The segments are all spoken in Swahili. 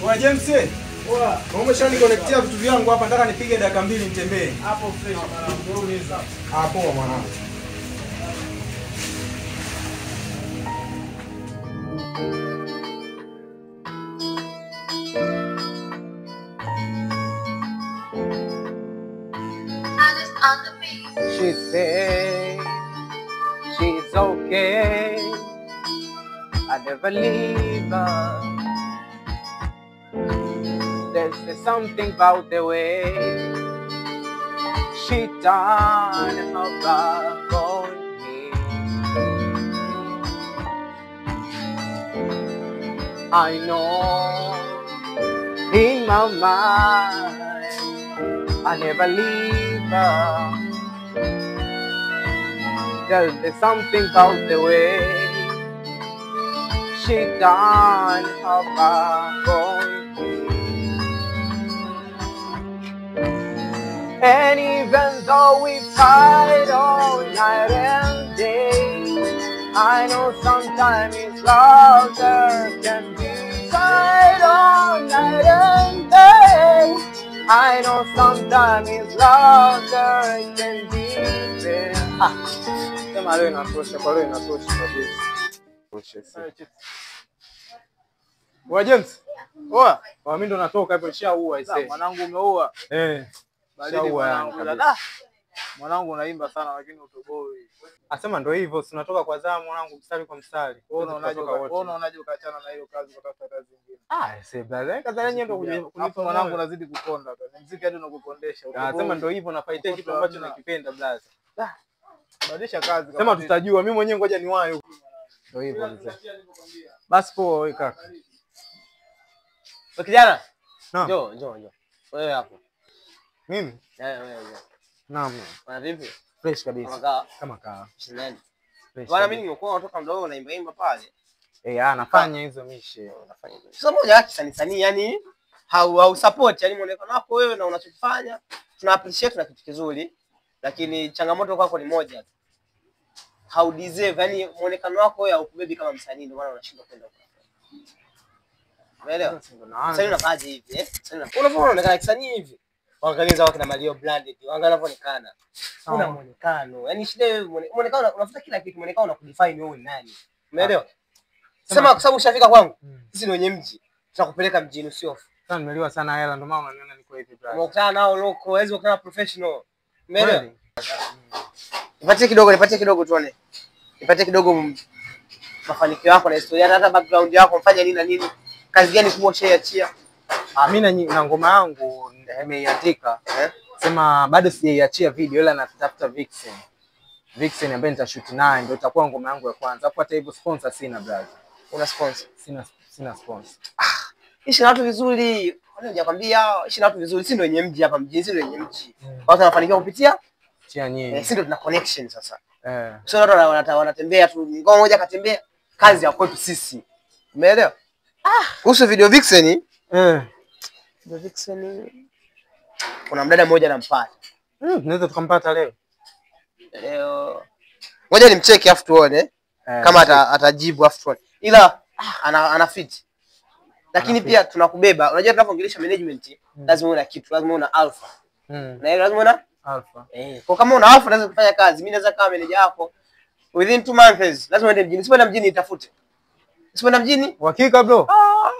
Wa James, umeshaniconnectia vitu vyangu hapa, nataka nipige dakika 2 nitembee. Hapo fresh mwanangu, unaweza. Hapo mwanangu. She said she's okay. I never leave her. There's something about the way she turned her back on me. I know in my mind I never leave her. There's something about the way she turned her back on me. And even though we fight all night and day, I know sometimes it's louder than we fight all night and day. I know sometimes it's louder than we Sema leo inatosha, kwa leo inatosha kabisa. Wa James. Oa, mimi ndo natoka hapo nishaua ise. Mwanangu umeua. Nishaua yangu. Mwanangu unaimba sana lakini utoboi. Asema ndo hivyo, tunatoka kwa zamu mwanangu mstari kwa mstari. Wewe unaonaje ukaachana na hiyo kazi kutafuta kazi nyingine? Sasa brother, kazi yenyewe ndo kunipa mwanangu unazidi kukonda hapa. Ni muziki hadi unakukondesha. Asema ndo hivyo na fight kitu ambacho nakipenda brother. Badilisha kazi. Sema tutajua, mimi mwenyewe ngoja niwahi huko. Ndio hivyo mzee. Basi poa wewe kaka. Wewe kijana? Njoo. Wewe hapo. Mimi? Wewe. Naam. Bana vipi? Fresh kabisa. Kama kaa. Shinani. Bana mimi nimekuwa natoka mdogo na imba pale. Nafanya hizo mishe. Unafanya hizo. Sasa moja yake sani yani how support yani muonekano wako wewe na unachokifanya. Tuna appreciate na kitu kizuri. Lakini changamoto kwako ni moja tu. How deserve yani muonekano wako wewe haukubebi kama msanii ndio maana unashindwa kwenda huko. Umeelewa? Sasa unafanya hivi Sasa unaonekana kisanii hivi. Waangaliza wako na Mario Branded. Waangalia unavyoonekana. Una muonekano. Yaani shida wewe muonekano unafuta kila kitu muonekano unakudefine wewe ni nani. Umeelewa? Sema kwa sababu ushafika kwangu. Sisi ni wenye mji. Tutakupeleka mjini usiofu. Sasa nimeliwa sana hela ndio maana unaniona niko hivi brother. Unakutana nao loko, wewe ukana professional. Umeelewa? Nipatie kidogo tuone. Nipatie kidogo mafanikio yako na historia hata background yako mfanya nini na nini. Kazi gani kubwa ushaachia? Mimi na ngoma yangu nimeiandika. Sema bado sijaiachia video ila natafuta Vixen. Vixen ambaye nitashoot naye ndio itakuwa ngoma yangu ya kwanza. Hapo hata hivyo sponsor sina brother. Una sponsor? Sina sponsor. Ishi na watu vizuri. Kwani hujakwambia ishi na watu vizuri, si ndio wenye mji hapa mjini, si ndio wenye mji. Watu wanafanikiwa kupitia chia nyingi. Si ndio tuna connection sasa. Sio watu wanatembea tu. Ngoma moja katembea, kazi ya kwetu sisi. Umeelewa? Kuhusu video Vixen? Video Vixen. Kuna mdada mmoja anampata. Tunaweza tukampata leo. Ngoja nimcheki afu tuone kama atajibu afu tuone. Ila ana fit. Lakini pia tunakubeba. Unajua tunapoongelesha management lazima una kitu, lazima una alpha. Na ile lazima una alpha. Kwa kama una alpha unaweza kufanya kazi. Mimi naweza kama manager yako within 2 months lazima uende mjini. Sipoenda mjini nitafute. Sipoenda mjini? Uhakika bro?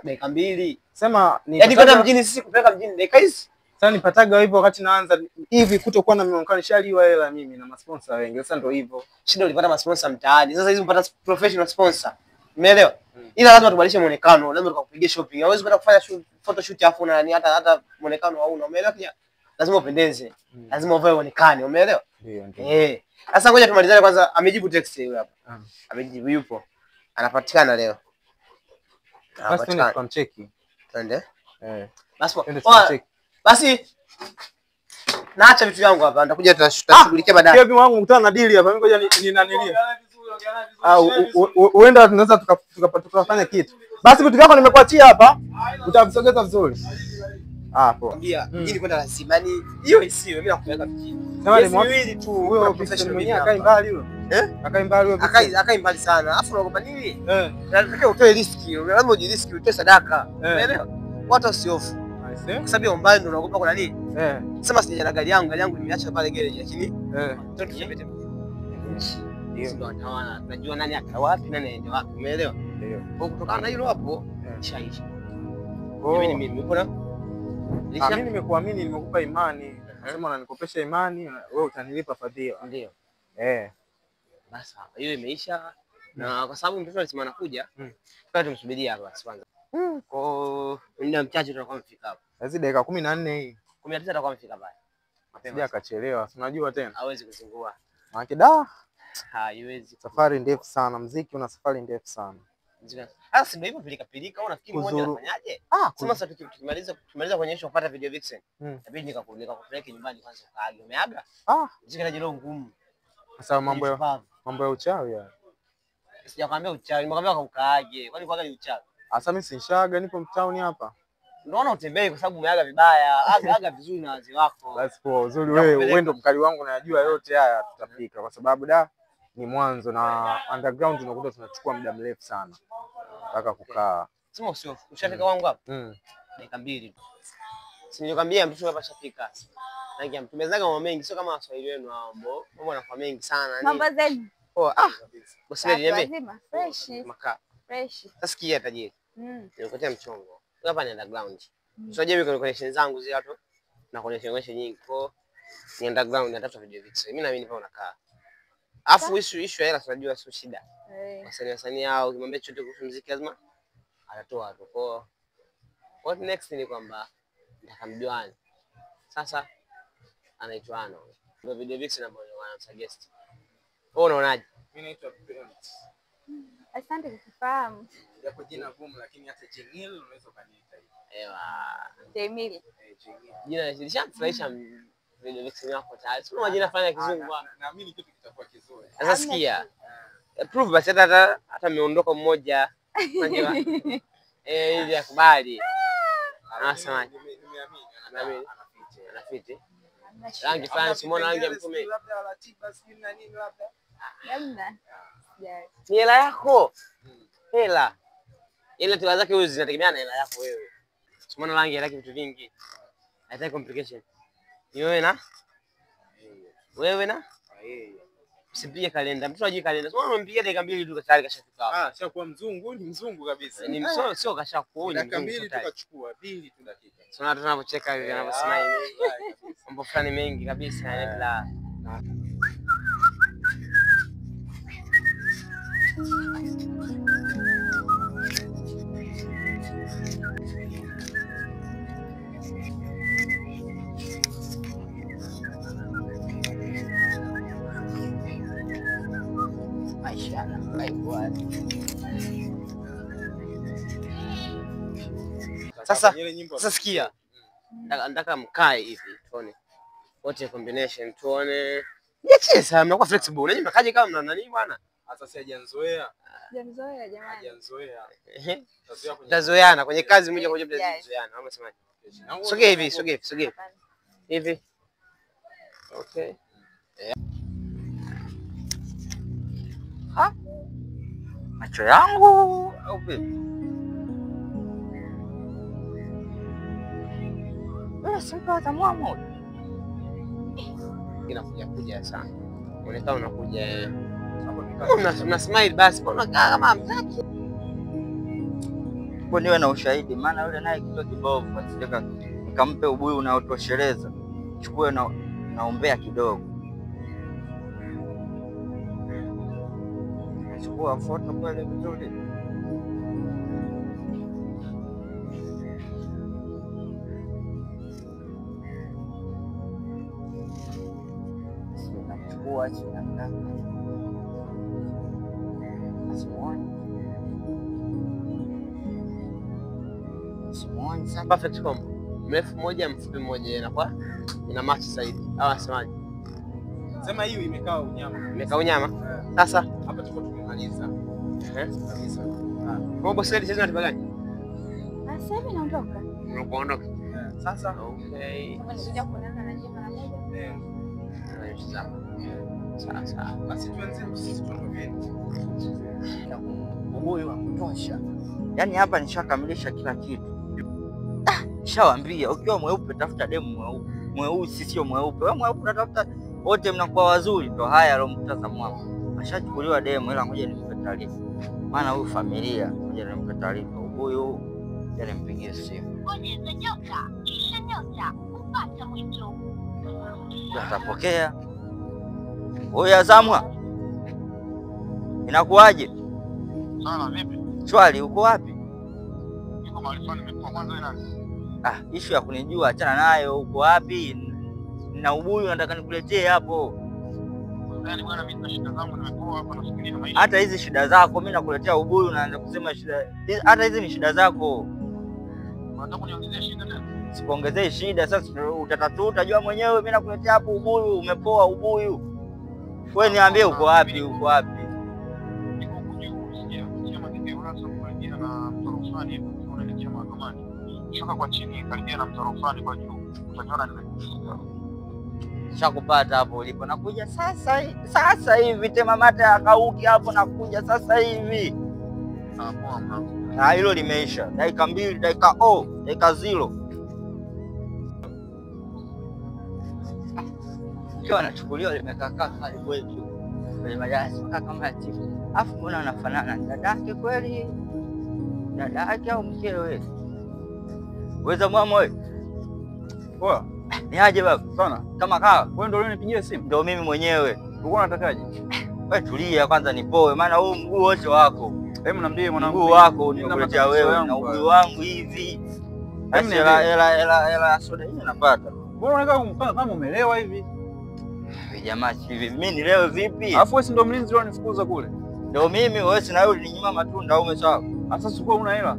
Dakika 2. Sema ni yaani kwenda mjini sisi kupeleka mjini dakika hizi. Sasa nipataga hivyo wakati naanza hivi kutokuwa na muonekano shaliwa hela mimi na masponsor wengi. Sasa ndio hivyo. Shida ulipata masponsor mtaani. Sasa hizi mpata professional sponsor. Umeelewa? Ila lazima tubadilishe muonekano, lazima tukakupigia shopping. Hauwezi kwenda kufanya photoshoot afu na ni hata muonekano hauna. Umeelewa pia? Lazima upendeze. Lazima uvae uonekane, umeelewa? Ndio. Sasa ngoja tumalizane kwanza, amejibu text huyo hapa. Amejibu yupo. Anapatikana leo. Basi twende tukamcheki. Twende? Basi basi naacha vitu vyangu hapa, nitakuja tutashughulikia baadaye. Pia wangu mkutana na deal hapa, mimi ngoja ninanilia. Uenda tunaweza tukafanya kitu. Basi vitu vyako nimekuachia hapa, utavisogeza vizuri. Poa. Ambia, mjini kwenda lazima. Yaani hiyo isiwe mimi nakupeleka mjini. Sema ni mwili tu, huyo professional mwenyewe akai mbali huyo. Akai mbali huyo. Akai mbali sana. Alafu unaogopa nini? Nataka utoe riski. Lazima ujiriski, utoe sadaka. Umeelewa? Watu wasiofu. Kwa sababu mbali ndio unaogopa kuna nini? Sema sija na gari yangu nimeacha pale garage lakini ndio ndo atawana. Najua nani aka wapi nani aende wapi. Umeelewa? Ndio. Kwa kutokana na hilo hapo shaisha. Mimi nimekuamini, nimekupa imani. Nasema unanikopesha imani, wewe utanilipa fadhila. Ndio. Basi hiyo imeisha na kwa sababu mtoto alisema anakuja, tukawa tumsubiria hapa kwanza. Kwa muda mchache tutakuwa tumefika hapo. Hizi dakika 14 hii. 19 tutakuwa tumefika pale. Sija akachelewa. Unajua tena. Hawezi kuzingua. Maana haiwezi. Safari ndefu sana, muziki una safari ndefu sana. Sasa ndio hivyo pilika au nafikiri mmoja anafanyaje? Sema sasa tukimaliza kuonyesha kupata video vixen. Inabidi nikakupeleka nyumbani kwanza ukaage. Umeaga? Muziki na jelo ngumu. Sasa mambo ya uchawi ya. Sijakwambia uchawi, nimekwambia ukaage. Kwani kuaga ni uchawi? Sasa mimi sinshaga, nipo mtaani hapa. Unaona utembei kwa sababu umeaga vibaya. Aga vizuri na wazee wako. Basi poa, uzuri wewe ndo mkali wangu na najua yote haya tutapika kwa sababu ni mwanzo na underground unakuta tunachukua muda mrefu sana. Nataka kukaa. Sema usio. Ushafika wangu hapa? Dakika 2 tu. Si nilikwambia mtu hapa shafika. Nangia tumezaga mambo mengi sio kama Waswahili wenu ambao mambo yanakuwa mengi sana. Mambo zenu. Bosi niambie. Fresh. Maka. Fresh. Sikia tajiri. Nilikuletea mchongo. Hapa ni underground. Unajua mimi connection zangu zile watu na connection nyingi kwa ni underground natafuta video vixen. Mimi naamini pale unakaa. Afu issue hela tunajua sio shida. Wasanii hao ukimwambia chochote kuhusu muziki lazima atatoa tu. Kwa what next ni kwamba nitakamjuani. Sasa anaitwa Ano. Ndio video vixen ambayo wanamsuggest. Wewe unaonaje? Mimi naitwa Brent. Asante kufahamu. Japo jina gumu lakini hata Jemil unaweza kuniita hivi. Jemil. Jina lishamfurahisha video vixen yako tayari. Sio majina fulani ya kizungu. Naamini kitu kitakuwa kizuri. Sasa sikia. Prove basi hata ameondoka mmoja. Unajua? Hivi akubali. Anasemaje? Nimeamini. Anafiti. Rangi fulani Simona rangi ya mtume. Labda ratiba sijui na nini labda. Labda. Ni hela yako. Hela. Ile tiba zake wewe zinategemea na hela yako wewe. Simona rangi yake vitu vingi. Haitaki complication. Ni wewe na? Usipige kalenda. Mtu ajui kalenda. Sio unampigia dakika 2 tu tayari kashafika. Shakuwa mzungu, ni mzungu kabisa. Ni sio kashakuwa ni dakika 2 tukachukua 2 tu dakika. Sio hata tunapocheka hivi anavyosema mambo fulani mengi kabisa yani Sasa sikia. Nataka mkae hivi tuone. Wote combination tuone. Niachie sana mnakuwa flexible. Unajua mnakaje kama mna nani bwana? Sasa si hajanzoea. Hajanzoea jamani. Hajanzoea. Tazoeana kwenye kazi moja kwa moja mtazoeana. Au unasemaje? Sogea hivi. Hivi. Okay. Macho yangu au vipi? Simpa atamua moja. Inakuja sana. Unaonekana unakuja. Una smile basi. Mbona kama mtaki? Kwa niwe na ushahidi maana yule naye kitu kibovu asitaka nikampe ubuyu unaotosheleza. Chukue naombea kidogo. Chukua foto pale vizuri. Chukua chini Simone sana. Perfect combo. Mrefu mmoja mfupi mmoja inakuwa ina match zaidi. Au asemaje? Sema hiyo imekaa unyama. Imekaa unyama. Sasa hapa tuko tumemaliza. Kabisa. Kwa bosi wewe sasa unataka gani? Sasa hivi naondoka. Unaondoka. Sasa okay. Nikuja kuonana na Jema na moja. Sasa basi tuanze sisi tuondoke. Ubuyu wa kutosha. Yaani hapa nishakamilisha kila kitu. Shawaambia ukiwa mweupe tafuta demu mweupe. Mweusi sio mweupe. Wewe mweupe unatafuta wote mnakuwa wazuri. Ndio haya alomtazama hapo. Ashachukuliwa demu, ila ngoja nimpe taarifa. Maana huyu familia, ngoja nimpe taarifa. Huyu yale mpigie simu. Bonyeza nyota kisha nyota kupata mwito. Atapokea. Wewe Azamwa. Inakuaje? Sana vipi? Shwari, uko wapi? Niko mahali fulani nimekuwa mwanzo ina. Issue ya kunijua achana nayo. Uko wapi? Na ubuyu nataka nikuletee hapo. Yaani bwana mimi na shida zangu nimekuwa hapa nafikiria maisha. Hata hizi shida zako mimi nakuletea ubuyu naanza kusema shida. Hata hizi ni shida zako. Unataka kuniongezea shida tena? Sikuongezee shida, sasa utatatua utajua mwenyewe. Mimi nakuletea hapo ubuyu, umepoa ubuyu. Wewe niambie uko wapi? Uko wapi? Niko kujisikia kama ningeurasa kuingia na mtoro fulani hivi unaelekea mahakamani. Shuka kwa chini karibia na mtoro fulani kwa juu. Utajiona nimekuja. Shakupata hapo ulipo. Nakuja sasa hivi tema mata akauki hapo nakuja sasa hivi. Poa mwanangu. Na hilo limeisha. Dakika 2, dakika 0. Kwa anachukuliwa limekaa karibu yetu. Kwenye majalisi kama tifu. Afu mbona anafanana dadake kweli? Dadake au mkewe? Weza mama wewe. Poa. Ni aje baba? Sana. Kama kawa. Wewe ndio ulinipigia simu? Ndio mimi mwenyewe. Ulikuwa unatakaje? Wewe tulia kwanza nipoe maana huu mguu wote wako. Hebu niambie mwanangu. Mguu wako nimekuletea wewe na mguu wangu hivi. Ela soda hii napata. Mbona unakaa kama umelewa hivi? Jamaa hivi mimi nilewe vipi? Alafu wewe si ndio mlinzi leo nifukuza kule? Ndio mimi wewe si na wewe ulininyima matunda au umesahau? Sasa sikuwa una hela.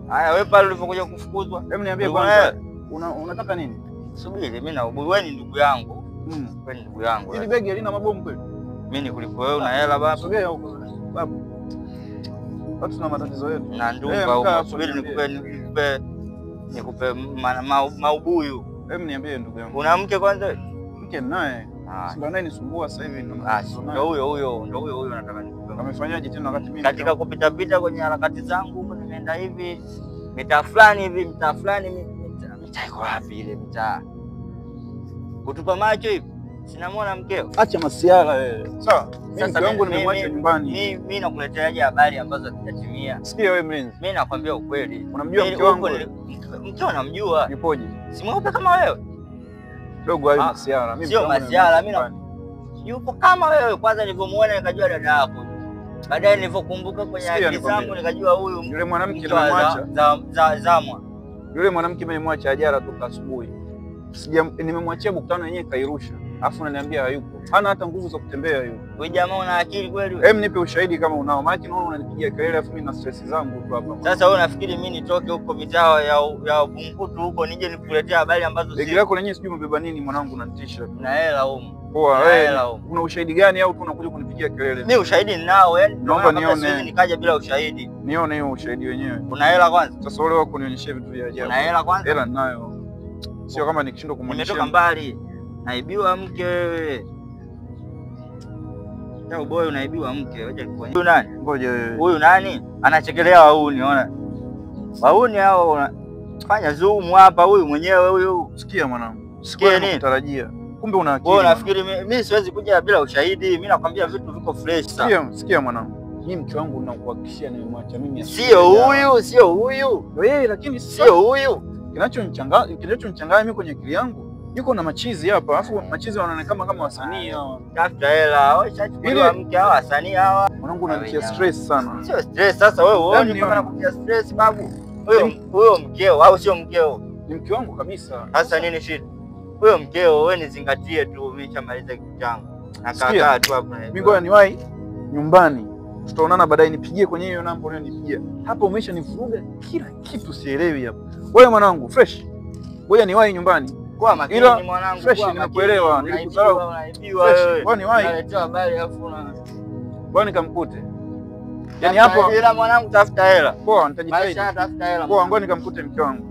Haya wewe pale ulipokuja kufukuzwa. Hebu niambie kwanza unataka nini? Subiri mimi na wewe ni ndugu yangu. Wewe ni ndugu yangu. Hili begi halina mabomu kweli? Mimi ni kuliko wewe una hela baba. Sogea huko babu. Watu tuna matatizo yetu. Na ndugu au subiri nikupe maubuyu. Hebu niambie ndugu yangu. Una mke kwanza? Mke naye. Ndio naye nisumbua sasa hivi ndio huyo nataka nikupe. Amefanyaje tena wakati mimi katika kupita kwenye harakati zangu huko nimeenda hivi mitaa fulani mitaa iko wapi ile mitaa? Kutupa macho hivi. Sinamwona mkeo. Acha masiara wewe. Sawa. Mke wangu nimemwacha nyumbani. Mimi nakuleteaje habari ambazo hazijatimia? Sikia wewe mlinzi. Mimi nakwambia ukweli. Unamjua mke wangu? Mkeo namjua. Yupoje? Si mweupe kama wewe. Dogo hayo masiara. Mimi sio masiara, mimi yupo kama wewe. Kwanza nilipomuona nikajua dada yako. Baadaye nilipokumbuka kwenye akili zangu nikajua huyu yule mwanamke nimemwacha. Zamwa. Yule mwanamke nimemwacha ajara toka asubuhi. Nimemwachia bukutano yenyewe kairusha. Alafu unaniambia hayupo. Hana hata nguvu za kutembea yule. Wewe jamaa una akili kweli wewe? Hem, nipe ushahidi kama unao. Maana unaona unanipigia kelele afu mimi na stress zangu tu hapa. Sasa wewe unafikiri mimi nitoke huko mitaa ya Bungutu huko nije nikuletea habari ambazo begi lako lenyewe sijui umebeba nini mwanangu unanitisha. Na hela huko. Poa wewe. Una ushahidi gani au tu unakuja kunipigia kelele? Mimi ushahidi ninao yani. Naomba nione. Nikaja bila ushahidi. Nione hiyo ushahidi wenyewe. Una hela kwanza? Sasa wale wako nionyeshe vitu vya ajabu. Una hela kwanza? Hela ninayo. Sio kama nikishindwa kumuonyesha. Nimetoka mbali. Naibiwa mke wewe. Tao boy unaibiwa mke. Ngoja nikuone. Huyu nani? Ngoja wewe. Huyu nani? Anachekelea wauni, unaona? Wauni hao fanya zoom hapa huyu mwenyewe huyu. Sikia mwanangu. Sikia nini? Natarajia. Kumbe una akili. Wewe unafikiri mimi siwezi kuja bila ushahidi? Mimi nakwambia vitu viko fresh sana. Sikia mwanangu. Mimi mke wangu nakuhakikishia nimemwacha mimi. Sio huyu. Wewe lakini sio huyu. Kinachonichanganya mimi kwenye akili yangu yuko na machizi hapa, alafu machizi wanaonekana kama wasanii hawa. Tafuta hela, wewe chachukuliwa mke hawa wasanii hawa. Mwanangu unanitia stress sana. Sio stress sasa wewe uone kama nakutia stress babu. Huyo mkeo au sio mkeo? Ni mke wangu kabisa. Sasa nini shida? Huyo mkeo wewe nizingatie tu, mimi chamaliza kitu changu. Nakaa tu hapo. Mimi ngoja niwahi nyumbani. Tutaonana baadaye, nipigie kwenye hiyo namba unayonipigia. Hapo umesha nivuruga kila kitu sielewi hapa. Wewe mwanangu fresh. Ngoja niwahi nyumbani. Kwa makini mwanangu. Fresh ninakuelewa. Nilikusahau. Ngoja niwahi. Naletea habari afu na ngoja nikamkute. Yaani hapo ila mwanangu tafuta hela. Poa, nitajitahidi. Tafuta hela. Poa, ngoja nikamkute mke wangu.